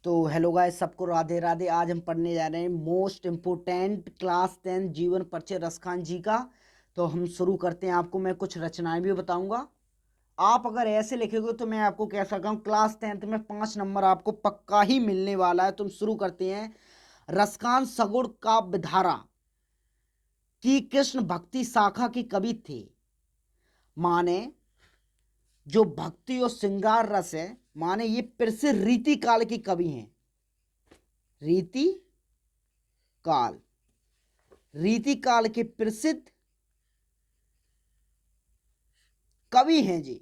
तो hello guys, सबको राधे राधे। आज हम पढ़ने जा रहे हैं मोस्ट इम्पोर्टेंट क्लास 10 जीवन परिचय रसखान जी का। तो हम शुरू करते हैं। आपको मैं कुछ रचनाएं भी बताऊंगा। आप अगर ऐसे लिखेंगे तो मैं आपको कह सकता हूँ क्लास 10th में 5 नंबर आपको पक्का ही मिलने वाला है। तुम शुरू करते हैं। रसखान सगुण काव्य धारा की कृष्ण भक्ति शाखा के कवि थे। माने जो भक्ति और श्रृंगार रस है, माने ये प्रसिद्ध रीति काल के कवि हैं। रीति काल, रीति काल के प्रसिद्ध कवि हैं जी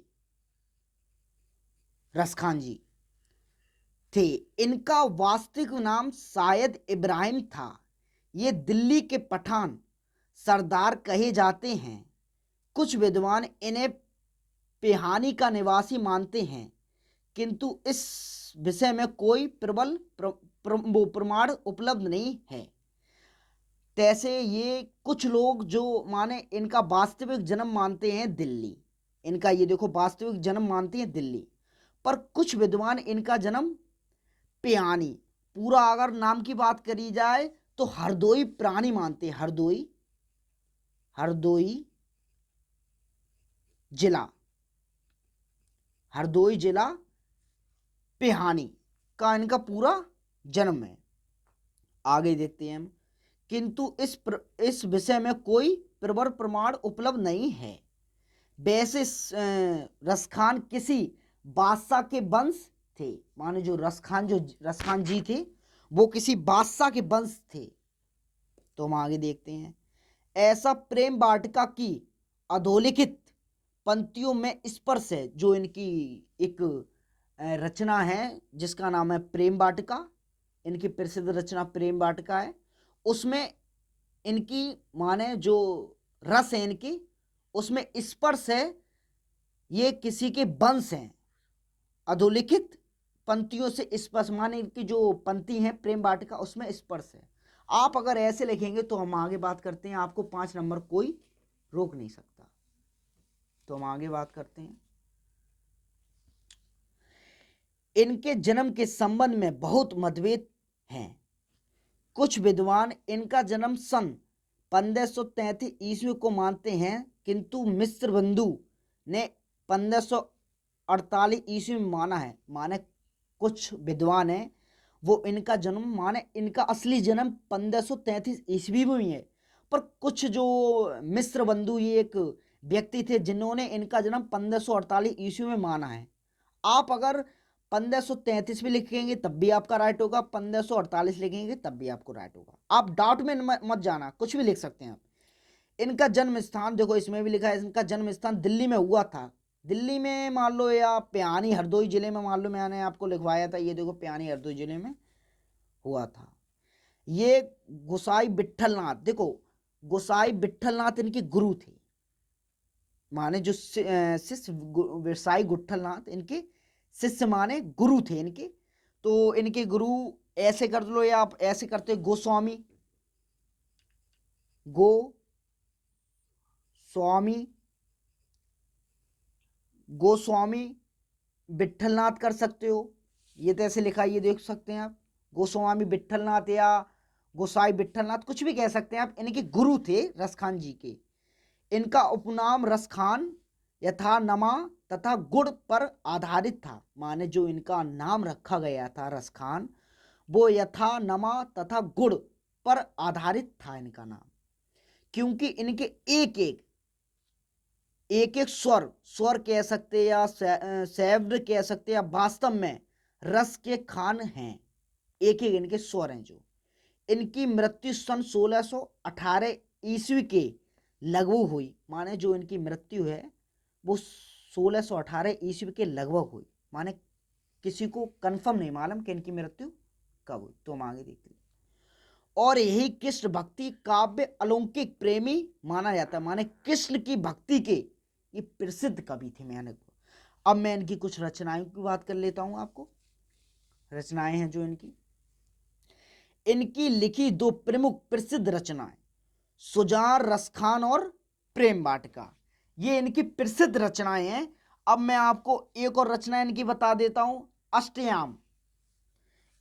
रसखान जी थे। इनका वास्तविक नाम शायद इब्राहिम था। ये दिल्ली के पठान सरदार कहे जाते हैं। कुछ विद्वान इन्हें पेहानी का निवासी मानते हैं, किंतु इस विषय में कोई प्रबल प्रमाण उपलब्ध नहीं है। तैसे ये कुछ लोग जो माने इनका वास्तविक जन्म मानते हैं दिल्ली। इनका ये देखो वास्तविक जन्म मानते हैं दिल्ली, पर कुछ विद्वान इनका जन्म पियानी, पूरा अगर नाम की बात करी जाए तो हरदोई प्राणी मानते हैं। हरदोई, हरदोई जिला, हरदोई जिला पिहानी का इनका पूरा जन्म है। आगे देखते हैं हम। किंतु इस विषय में कोई प्रबल प्रमाण उपलब्ध नहीं है। वैसे रसखान किसी बादशाह के वंश थे। माने जो रसखान जी थे वो किसी बादशाह के वंश थे। तो हम आगे देखते हैं। ऐसा प्रेम वाटिका की अधोलिखित पंक्तियों में स्पर्श है। जो इनकी एक रचना है जिसका नाम है प्रेम वाटिका, इनकी प्रसिद्ध रचना प्रेम वाटिका है। उसमें इनकी माने जो रस है इनकी, उसमें स्पर्श है। ये किसी के वंश हैं। अधोलिखित पंक्तियों से स्पर्श, माने इनकी जो पंक्ति है प्रेम वाटिका उसमें स्पर्श है। आप अगर ऐसे लिखेंगे तो हम आगे बात करते हैं। आपको 5 नंबर कोई रोक नहीं सकता। तो हम आगे बात करते हैं। इनके जन्म के संबंध में बहुत मतभेद हैं। कुछ विद्वान इनका जन्म सन 1533 ईस्वी को मानते हैं, किंतु मिस्र बंधु ने 1548 ईस्वी में माना है। माने कुछ विद्वान हैं वो इनका जन्म, माने इनका असली जन्म 1533 ईस्वी में ही है, पर कुछ जो मिस्र बंधु ये एक व्यक्ति थे जिन्होंने इनका जन्म 1548 ईस्वी में माना है। आप अगर 1533 भी लिखेंगे तब भी आपका राइट होगा, 1548 लिखेंगे तब भी आपको राइट होगा। आप डाउट में मत जाना, कुछ भी लिख सकते हैं आप। इनका जन्म स्थान देखो इसमें भी लिखा है, इनका जन्म स्थान दिल्ली में हुआ था। दिल्ली में मान लो या पियानी हरदोई जिले में मान लो, मैंने आपको लिखवाया था। ये देखो पियानी हरदोई जिले में हुआ था। ये गोसाई विट्ठलनाथ, देखो गोसाई विट्ठलनाथ इनके गुरु थे। माने जो शिष्य गोसाई विट्ठलनाथ इनके शिष्य माने गुरु थे इनके। तो इनके गुरु ऐसे कर लो या आप ऐसे करते गोस्वामी, गोस्वामी विट्ठलनाथ कर सकते हो। ये तो ऐसे लिखा है, ये देख सकते हैं आप। गोस्वामी विट्ठलनाथ या गोसाई विट्ठलनाथ कुछ भी कह सकते हैं आप। इनके गुरु थे रसखान जी के। इनका उपनाम रसखान यथा नमा तथा गुड़ पर आधारित था। माने जो इनका नाम रखा गया था रसखान, वो यथा नमा तथा गुड़ पर आधारित था इनका नाम। क्योंकि इनके एक एक स्वर कह सकते या शैव्र कह सकते या वास्तव में रस के खान हैं। एक एक इनके स्वर हैं। जो इनकी मृत्यु सन 1618 ईस्वी के लगभग हुई। माने जो इनकी मृत्यु है वो 1618 ईस्वी के लगभग हुई। माने किसी को कंफर्म नहीं मालूम कि इनकी मृत्यु कब हुई। तो हम आगे देखते हैं। और यही कृष्ण भक्ति काव्य अलौकिक प्रेमी माना जाता है। माने कृष्ण की भक्ति के ये प्रसिद्ध कवि थे। अब मैं इनकी कुछ रचनाओं की बात कर लेता हूं। आपको रचनाएं हैं जो इनकी लिखी दो प्रमुख प्रसिद्ध रचनाएं सुजान रसखान और प्रेम वाटिका, ये इनकी प्रसिद्ध रचनाएं हैं। अब मैं आपको एक और रचना इनकी बता देता हूं, अष्टयाम।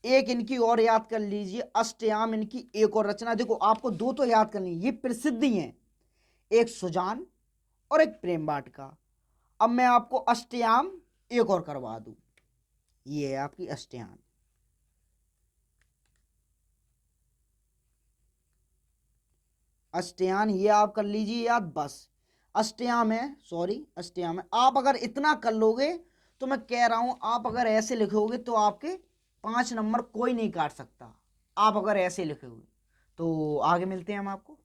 एक इनकी और याद कर लीजिए, अष्टयाम इनकी एक और रचना। देखो आपको दो तो याद करनी, ये प्रसिद्ध ही हैं, एक सुजान और एक प्रेम वाटिका। अब मैं आपको अष्टयाम एक और करवा दूं, ये है आपकी अष्टयाम। अष्टयाम ये आप कर लीजिए याद, बस अष्टयाम है, सॉरी अष्टयाम है। आप अगर इतना कर लोगे तो मैं कह रहा हूं, आप अगर ऐसे लिखोगे तो आपके 5 नंबर कोई नहीं काट सकता, आप अगर ऐसे लिखोगे तो। आगे मिलते हैं हम आपको।